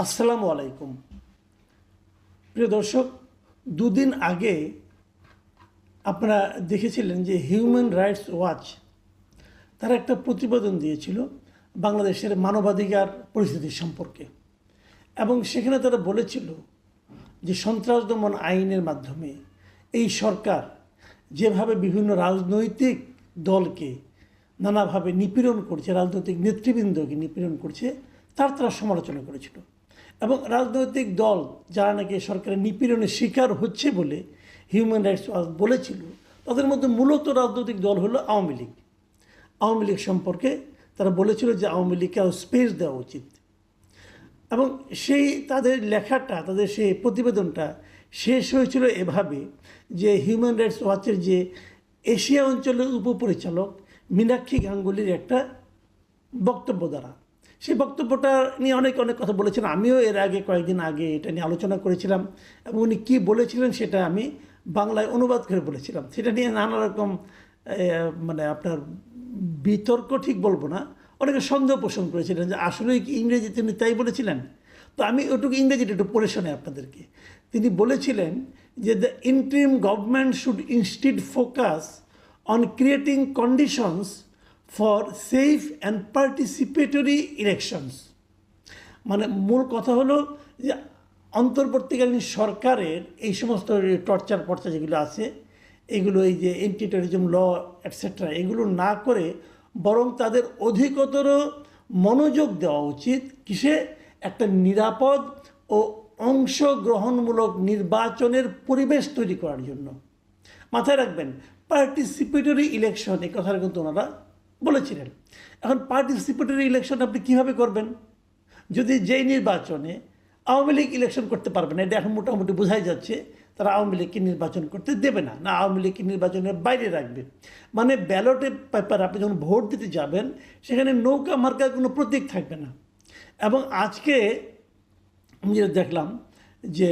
আসসালামু আলাইকুম। প্রিয় দর্শক, দুদিন আগে আপনারা দেখেছিলেন যে হিউম্যান রাইটস ওয়াচ তারা একটা প্রতিবেদন দিয়েছিল বাংলাদেশের মানবাধিকার পরিস্থিতি সম্পর্কে, এবং সেখানে তারা বলেছিল যে সন্ত্রাস দমন আইনের মাধ্যমে এই সরকার যেভাবে বিভিন্ন রাজনৈতিক দলকে নানাভাবে নিপীড়ন করছে, রাজনৈতিক নেতৃবৃন্দকে নিপীড়ন করছে, তারা সমালোচনা করেছিল। এবং রাজনৈতিক দল যারা নাকি সরকারের নিপীড়নের শিকার হচ্ছে বলে হিউম্যান রাইটস ওয়াচ বলেছিল, তাদের মধ্যে মূলত রাজনৈতিক দল হলো আওয়ামী লীগ। আওয়ামী লীগ সম্পর্কে তারা বলেছিল যে আওয়ামী লীগকে আরও স্পেস দেওয়া উচিত। এবং সেই তাদের লেখাটা, তাদের সেই প্রতিবেদনটা শেষ হয়েছিল এভাবে যে হিউম্যান রাইটস ওয়াচের যে এশিয়া অঞ্চলের উপপরিচালক মীনাক্ষী গাঙ্গুলির একটা বক্তব্য দ্বারা। সেই বক্তব্যটা নিয়ে অনেক কথা বলেছিলেন। আমিও এর আগে কয়েকদিন আগে এটা নিয়ে আলোচনা করেছিলাম, এবং উনি কী বলেছিলেন সেটা আমি বাংলায় অনুবাদ করে বলেছিলাম। সেটা নিয়ে নানা রকম আপনার বিতর্ক ঠিক বলবো না, অনেকে সন্দেহ পোষণ করেছিলেন যে আসলে কি ইংরেজিতে উনি তাই বলেছিলেন। তো আমি ওটুকু ইংরেজিটা একটু পড়ে শোনাই আপনাদেরকে। তিনি বলেছিলেন যে the interim government should instead focus on creating conditions for safe and participatory elections. মানে মূল কথা হলো যে অন্তর্বর্তীকালীন সরকারের এই সমস্ত টর্চার যেগুলো আছে, এগুলো এই যে এন্টি টেররিজম ল এটসেট্রা, এগুলো না করে বরং তাদের অধিকতর মনোযোগ দেওয়া উচিত কিসে, একটা নিরাপদ ও অংশগ্রহণমূলক নির্বাচনের পরিবেশ তৈরি করার জন্য। মাথায় রাখবেন, পার্টিসিপেটরি ইলেকশন, এই কথাটা কিন্তু ওনারা বলেছিলেন। এখন পার্টিসিপেটরি ইলেকশন আপনি কীভাবে করবেন যদি যেই নির্বাচনে আওয়ামী লীগ ইলেকশন করতে পারবে না? এটা এখন মোটামুটি বোঝাই যাচ্ছে তারা আওয়ামী লীগকে নির্বাচন করতে দেবে না, আওয়ামী লীগকে নির্বাচনের বাইরে রাখবে। মানে ব্যালটে পেপার আপনি যখন ভোট দিতে যাবেন সেখানে নৌকা মার্কার কোনো প্রতীক থাকবে না। এবং আজকে আমি যেটা দেখলাম যে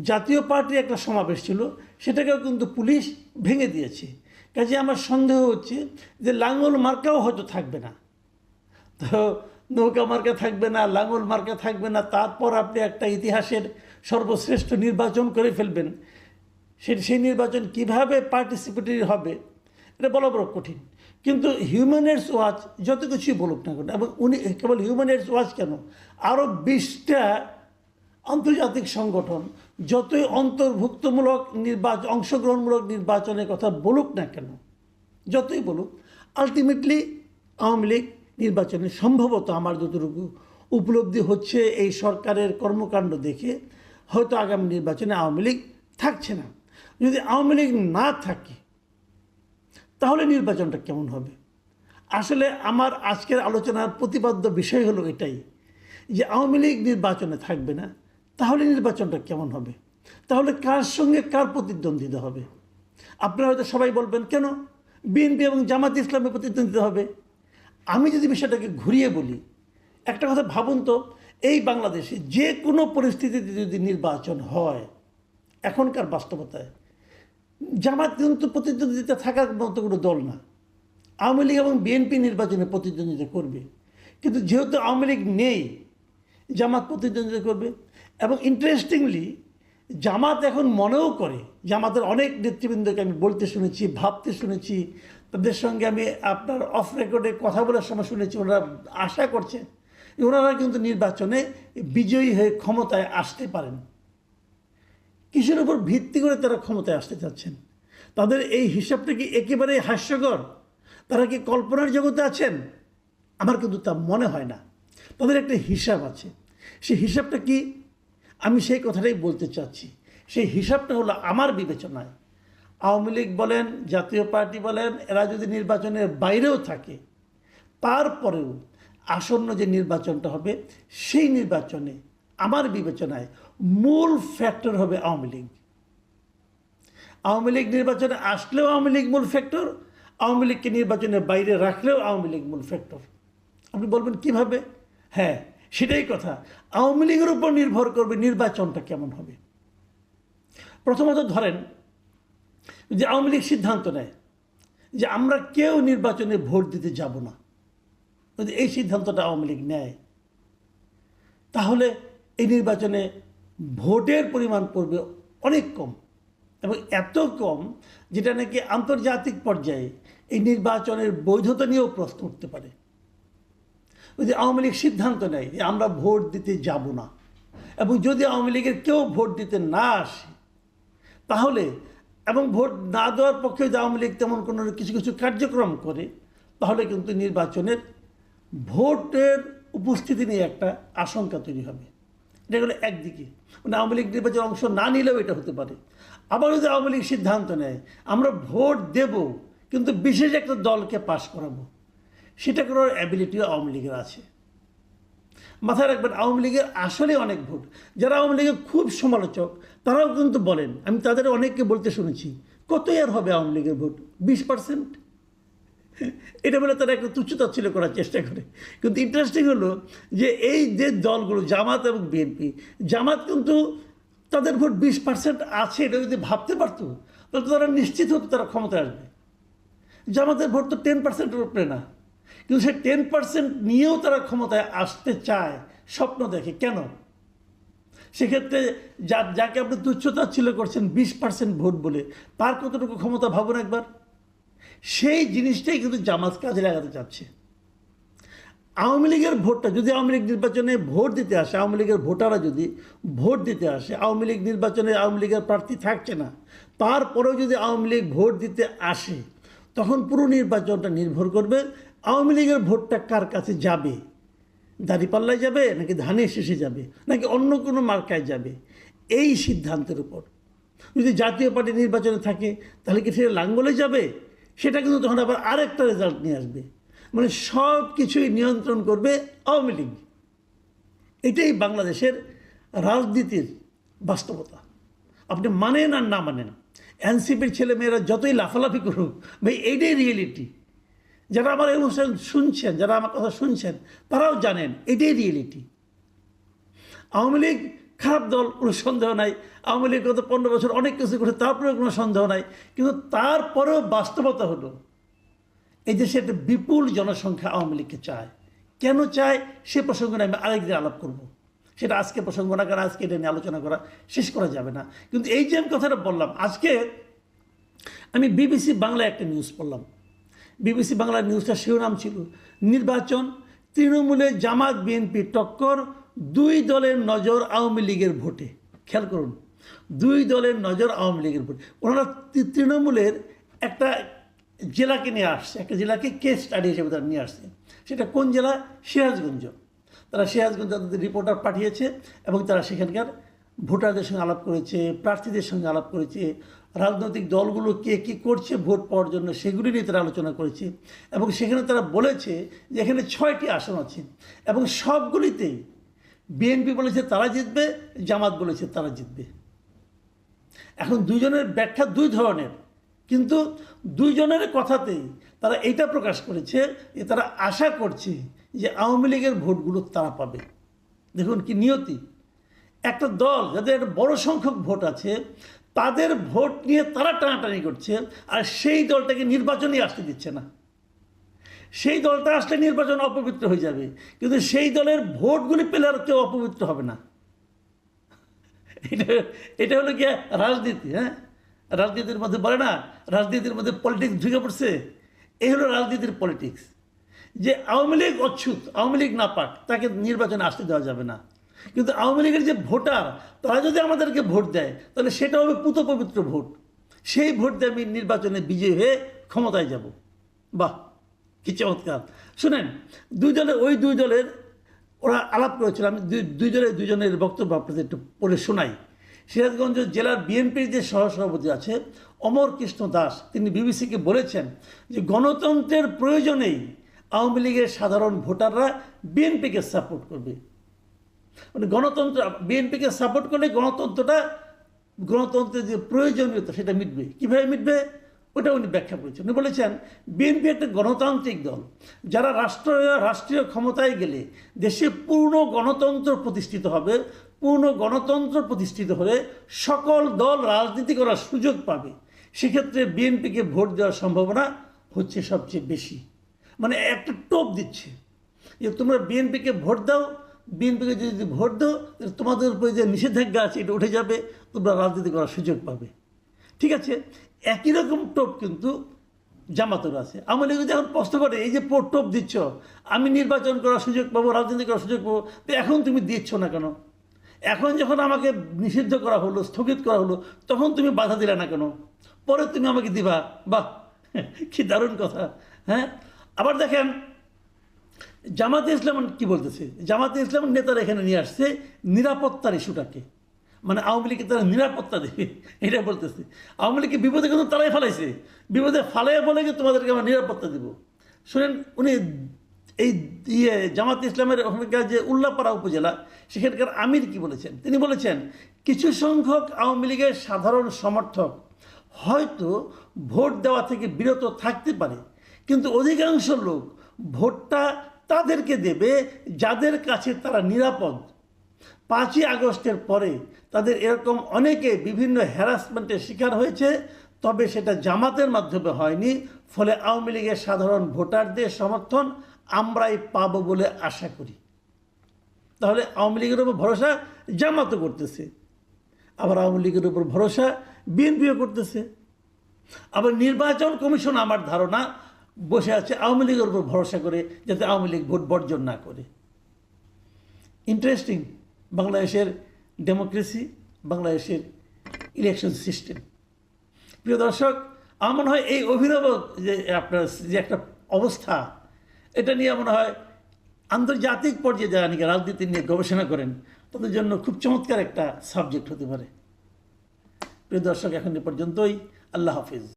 জাতীয় পার্টির একটা সমাবেশ ছিল, সেটাকেও কিন্তু পুলিশ ভেঙে দিয়েছে। কাজে আমার সন্দেহ হচ্ছে যে লাঙ্গল মার্কাও হয়তো থাকবে না। তো নৌকা মার্কা থাকবে না, লাঙ্গল মার্কা থাকবে না, তারপর আপনি একটা ইতিহাসের সর্বশ্রেষ্ঠ নির্বাচন করে ফেলবেন। সেই নির্বাচন কিভাবে পার্টিসিপেটরি হবে এটা বলা বড় কঠিন। কিন্তু হিউম্যান রাইটস ওয়াচ যত কিছুই বলুক না কেন, এবং উনি কেবল হিউম্যান রাইটস ওয়াচ কেন, আরও 20টা আন্তর্জাতিক সংগঠন যতই অন্তর্ভুক্তমূলক অংশগ্রহণমূলক নির্বাচনের কথা বলুক না কেন, যতই বলুক, আলটিমেটলি আওয়ামী লীগ নির্বাচনে সম্ভবত আমার যতটুকু উপলব্ধি হচ্ছে এই সরকারের কর্মকাণ্ড দেখে হয়তো আগামী নির্বাচনে আওয়ামী লীগ থাকছে না। যদি আওয়ামী লীগ না থাকে তাহলে নির্বাচনটা কেমন হবে? আসলে আমার আজকের আলোচনার প্রতিপাদ্য বিষয় হলো এটাই যে আওয়ামী লীগ নির্বাচনে থাকবে না, তাহলে নির্বাচনটা কেমন হবে? তাহলে কার সঙ্গে কার প্রতিদ্বন্দ্বিতা হবে? আপনারা হয়তো সবাই বলবেন কেন বিএনপি এবং জামাত ইসলামের প্রতিদ্বন্দ্বিতা হবে। আমি যদি বিষয়টাকে ঘুরিয়ে বলি, একটা কথা ভাবুন তো, এই বাংলাদেশে যে কোনো পরিস্থিতিতে যদি নির্বাচন হয় এখনকার বাস্তবতায়, জামাত কিন্তু প্রতিদ্বন্দ্বিতা থাকার মতো কোনো দল না। আওয়ামী লীগ এবং বিএনপি নির্বাচনে প্রতিদ্বন্দ্বিতা করবে, কিন্তু যেহেতু আওয়ামী লীগ নেই, জামাত প্রতিদ্বন্দ্বিতা করবে। এবং ইন্টারেস্টিংলি জামাত এখন মনেও করে, জামাতের অনেক নেতৃবৃন্দকে আমি বলতে শুনেছি, ভাবতে শুনেছি, তাদের সঙ্গে আমি আপনার অফ রেকর্ডে কথা বলার সময় শুনেছি, ওনারা আশা করছে ওনারা কিন্তু নির্বাচনে বিজয়ী হয়ে ক্ষমতায় আসতে পারেন। কিসের উপর ভিত্তি করে তারা ক্ষমতায় আসতে চাচ্ছেন? তাদের এই হিসাবটা কি একেবারেই হাস্যকর? তারা কি কল্পনার জগতে আছেন? আমার কিন্তু তা মনে হয় না। তাদের একটা হিসাব আছে। সেই হিসাবটা কি? আমি সেই কথাটাই বলতে চাচ্ছি। সেই হিসাবটা হলো আমার বিবেচনায় আওয়ামী লীগ বলেন, জাতীয় পার্টি বলেন, এরা যদি নির্বাচনের বাইরেও থাকে, তারপরেও আসন্ন যে নির্বাচনটা হবে সেই নির্বাচনে আমার বিবেচনায় মূল ফ্যাক্টর হবে আওয়ামী লীগ। আওয়ামী লীগ নির্বাচনে আসলেও আওয়ামী লীগ মূল ফ্যাক্টর, আওয়ামী লীগকে নির্বাচনের বাইরে রাখলেও আওয়ামী লীগ মূল ফ্যাক্টর। আপনি বলবেন কিভাবে? হ্যাঁ, সেটাই কথা। আওয়ামী লীগের উপর নির্ভর করবে নির্বাচনটা কেমন হবে। প্রথমত ধরেন যে আওয়ামী লীগ সিদ্ধান্ত নেয় যে আমরা কেউ নির্বাচনে ভোট দিতে যাব না, যদি এই সিদ্ধান্তটা আওয়ামী লীগ নেয়, তাহলে এই নির্বাচনে ভোটের পরিমাণ পড়বে অনেক কম, এবং এত কম যেটা নাকি আন্তর্জাতিক পর্যায়ে এই নির্বাচনের বৈধতা নিয়েও প্রশ্ন উঠতে পারে। যদি আওয়ামী লীগ সিদ্ধান্ত নেয় যে আমরা ভোট দিতে যাব না, এবং যদি আওয়ামী লীগের কেউ ভোট দিতে না আসে তাহলে, এবং ভোট না দেওয়ার পক্ষে যদি আওয়ামী লীগ তেমন কোনো কিছু কিছু কার্যক্রম করে, তাহলে কিন্তু নির্বাচনের ভোটের উপস্থিতি নিয়ে একটা আশঙ্কা তৈরি হবে। এটা হলো একদিকে, মানে আওয়ামী লীগ নির্বাচনে অংশ না নিলেও এটা হতে পারে। আবার যদি আওয়ামী লীগ সিদ্ধান্ত নেয় আমরা ভোট দেব কিন্তু বিশেষ একটা দলকে পাশ করাবো, সেটা করার অ্যাবিলিটিও আওয়ামী লীগের আছে। মাথায় রাখবেন, আওয়ামী লীগের আসলে অনেক ভোট, যারা আওয়ামী লীগের খুব সমালোচক তারাও কিন্তু বলেন, আমি তাদের অনেককে বলতে শুনেছি, কতই আর হবে আওয়ামী লীগের ভোট, 20%। এটা বলে তারা একটা তুচ্ছতাচ্ছিল্য করার চেষ্টা করে। কিন্তু ইন্টারেস্টিং হলো যে এই যে দলগুলো জামাত এবং বিএনপি, জামাত কিন্তু তাদের ভোট 20% আছে, এটা যদি ভাবতে পারতো তাহলে তো তারা নিশ্চিত হতো তারা ক্ষমতায় আসবে। জামাতের ভোট তো 10%-এর উপরে না, কিন্তু সে 10% নিয়েও তারা ক্ষমতায় আসতে চায়, স্বপ্ন দেখে। কেন? সেক্ষেত্রে যাকে আপনি তুচ্ছতাচ্ছিল্য করছেন 20% ভোট বলে, তার কতটুকু ক্ষমতা ভাবুন একবার। সেই জিনিসটাই কিন্তু জামাত কাজে লাগাতে চাচ্ছে। আওয়ামী লীগের ভোটটা যদি আওয়ামী লীগ নির্বাচনে ভোট দিতে আসে, আওয়ামী লীগের ভোটাররা যদি ভোট দিতে আসে, আওয়ামী লীগ নির্বাচনে আওয়ামী লীগের প্রার্থী থাকছে না, তারপরেও যদি আওয়ামী লীগ ভোট দিতে আসে, তখন পুরো নির্বাচনটা নির্ভর করবে আওয়ামী লীগের ভোটটা কার কাছে যাবে। দাঁড়িপাল্লায় যাবে, নাকি ধানের শেষে যাবে, নাকি অন্য কোনো মার্কায় যাবে, এই সিদ্ধান্তের উপর। যদি জাতীয় পার্টি নির্বাচনে থাকে তাহলে কি সেটা লাঙ্গলে যাবে, সেটা কিন্তু তখন আবার আরেকটা রেজাল্ট নিয়ে আসবে। মানে সব কিছুই নিয়ন্ত্রণ করবে আওয়ামী লীগ। এটাই বাংলাদেশের রাজনীতির বাস্তবতা। আপনি মানেন আর না মানেন, এনসিপির ছেলেমেয়েরা যতই লাফালাফি করুক, ভাই এইটাই রিয়েলিটি। যারা আমার এই অনুষ্ঠান শুনছেন, যারা আমার কথা শুনছেন, তারাও জানেন এটাই রিয়েলিটি। আওয়ামী লীগ খারাপ দল, কোনো সন্দেহ নাই। আওয়ামী লীগ গত 15 বছর অনেক কিছু করে, তারপরেও কোনো সন্দেহ নাই। কিন্তু তারপরেও বাস্তবতা হলো এই দেশে একটা বিপুল জনসংখ্যা আওয়ামী লীগকে চায়। কেন চায় সে প্রসঙ্গে আমি আরেকদিন আলাপ করব। সেটা আজকে প্রসঙ্গ না, কারণ আজকে এটা নিয়ে আলোচনা করা শেষ করা যাবে না। কিন্তু এই যে আমি কথাটা বললাম, আজকে আমি বিবিসি বাংলায় একটা নিউজ পড়লাম। বিবিসি বাংলার নিউজটা শিরোনাম ছিল, নির্বাচন তৃণমূলে জামাত বিএনপি টক্কর, দুই দলের নজর আওয়ামী লীগের ভোটে। খেয়াল করুন, দুই দলের নজর আওয়ামী লীগের ভোটে। ওনারা তৃণমূলের একটা জেলাকে নিয়ে আসছে, একটা জেলাকে কেস স্টাডি হিসেবে তারা নিয়ে আসছে। সেটা কোন জেলা? সিরাজগঞ্জ। তারা সিরাজগঞ্জ তাদের রিপোর্টার পাঠিয়েছে এবং তারা সেখানকার ভোটারদের সঙ্গে আলাপ করেছে, প্রার্থীদের সঙ্গে আলাপ করেছে, রাজনৈতিক দলগুলো কে কী করছে ভোট পাওয়ার জন্য সেগুলি নিয়ে তারা আলোচনা করেছে। এবং সেখানে তারা বলেছে যে এখানে 6টি আসন আছে এবং সবগুলিতেই বিএনপি বলেছে তারা জিতবে, জামাত বলেছে তারা জিতবে। এখন দুজনের ব্যাখ্যা দুই ধরনের, কিন্তু দুইজনের কথাতেই তারা এইটা প্রকাশ করেছে যে তারা আশা করছে যে আওয়ামী লীগের ভোটগুলো তারা পাবে। দেখুন কি নিয়তি! একটা দল যাদের একটা বড় সংখ্যক ভোট আছে, তাদের ভোট নিয়ে তারা টানাটানি করছে, আর সেই দলটাকে নির্বাচনেই আসতে দিচ্ছে না। সেই দলটা আসলে নির্বাচন অপবিত্র হয়ে যাবে, কিন্তু সেই দলের ভোটগুলি পেলে আর কেউ অপবিত্র হবে না। এটা হলো কি রাজনীতি। হ্যাঁ, রাজনীতির মধ্যে বলে না, রাজনীতির মধ্যে পলিটিক্স ঢুকে পড়ছে। এই হলো রাজনীতির পলিটিক্স, যে আওয়ামী লীগ অচ্ছুত, আওয়ামী লীগ না পাক, তাকে নির্বাচনে আসতে দেওয়া যাবে না। কিন্তু আওয়ামী লীগের যে ভোটার, তারা যদি আমাদেরকে ভোট দেয় তাহলে সেটা হবে পুত পবিত্র ভোট। সেই ভোট দিয়ে আমি নির্বাচনে বিজয়ী হয়ে ক্ষমতায় যাব। বাহ, কি চমৎকার! শুনেন, দুই দলের ওরা আলাপ করেছিল। আমি দুজনের বক্তব্য আপনাদের একটু পড়ে শোনাই। সিরাজগঞ্জ জেলার বিএনপির যে সহসভাপতি আছে অমর কৃষ্ণ দাস, তিনি বিবিসিকে বলেছেন যে গণতন্ত্রের প্রয়োজনেই আওয়ামী লীগের সাধারণ ভোটাররা বিএনপিকে সাপোর্ট করবে। মানে গণতন্ত্র, বিএনপিকে সাপোর্ট করলে গণতন্ত্রের যে প্রয়োজনীয়তা সেটা মিটবে। কীভাবে মিটবে ওটা উনি ব্যাখ্যা করেছেন। উনি বলেছেন বিএনপি একটা গণতান্ত্রিক দল, যারা রাষ্ট্রীয় ক্ষমতায় গেলে দেশে পূর্ণ গণতন্ত্র প্রতিষ্ঠিত হবে। পূর্ণ গণতন্ত্র প্রতিষ্ঠিত হলে সকল দল রাজনীতি করার সুযোগ পাবে। সেক্ষেত্রে বিএনপিকে ভোট দেওয়ার সম্ভাবনা হচ্ছে সবচেয়ে বেশি। মানে একটা টোপ দিচ্ছে যে তোমরা বিএনপিকে ভোট দাও, বিএনপিকে যদি ভোট দাও তাহলে তোমাদের উপরে যে নিষেধাজ্ঞা আছে এটা উঠে যাবে, তোমরা রাজনীতি করার সুযোগ পাবে। ঠিক আছে, একই রকম টোপ কিন্তু জামাতের আছে। আওয়ামী লীগ যখন প্রশ্ন করে এই যে টোপ দিচ্ছ, আমি নির্বাচন করার সুযোগ পাবো, রাজনীতি করার সুযোগ পাবো, তো এখন তুমি দিচ্ছ না কেন? এখন যখন আমাকে নিষিদ্ধ করা হলো, স্থগিত করা হলো, তখন তুমি বাধা দিলে না কেন? পরে তুমি আমাকে দিবা। বাহ, কি দারুণ কথা। হ্যাঁ, আবার দেখেন জামাতে ইসলাম কি বলতেছে। জামাতে ইসলামের নেতারা এখানে নিয়ে আসছে নিরাপত্তার ইস্যুটাকে, মানে আওয়ামী লীগকে তারা নিরাপত্তা দেবে এটা বলতেছে। আওয়ামী লীগকে বিপদে কিন্তু তারাই ফেলাইছে, বিপদে ফালাইয়া বলে কি তোমাদেরকে আমরা নিরাপত্তা দেবো। শুনেন, উনি এই জামাত ইসলামের ওখানকার যে উল্লাপাড়া উপজেলা, সেখানকার আমির কি বলেছেন। তিনি বলেছেন কিছু সংখ্যক আওয়ামী লীগের সাধারণ সমর্থক হয়তো ভোট দেওয়া থেকে বিরত থাকতে পারে, কিন্তু অধিকাংশ লোক ভোটটা তাদেরকে দেবে যাদের কাছে তারা নিরাপদ। 5ই আগস্টের পরে তাদের এরকম অনেকে বিভিন্ন হ্যারাসমেন্টের শিকার হয়েছে, তবে সেটা জামাতের মাধ্যমে হয়নি। ফলে আওয়ামী লীগের সাধারণ ভোটারদের সমর্থন আমরাই পাবো বলে আশা করি। তাহলে আওয়ামী লীগের উপর ভরসা জামাতও করতেছে, আবার আওয়ামী লীগের উপর ভরসা বিএনপিও করতেছে। আবার নির্বাচন কমিশন আমার ধারণা বসে আছে আওয়ামী লীগের উপর ভরসা করে, যাতে আওয়ামী লীগ ভোট বর্জন না করে। ইন্টারেস্টিং বাংলাদেশের ডেমোক্রেসি, বাংলাদেশের ইলেকশন সিস্টেম। প্রিয় দর্শক, আমার মনে হয় এই অভিনব যে আপনার যে একটা অবস্থা, এটা নিয়ে মনে হয় আন্তর্জাতিক পর্যায়ে যারা নাকি রাজনীতি নিয়ে গবেষণা করেন তাদের জন্য খুব চমৎকার একটা সাবজেক্ট হতে পারে। প্রিয় দর্শক, এখন এ পর্যন্তই। আল্লাহ হাফিজ।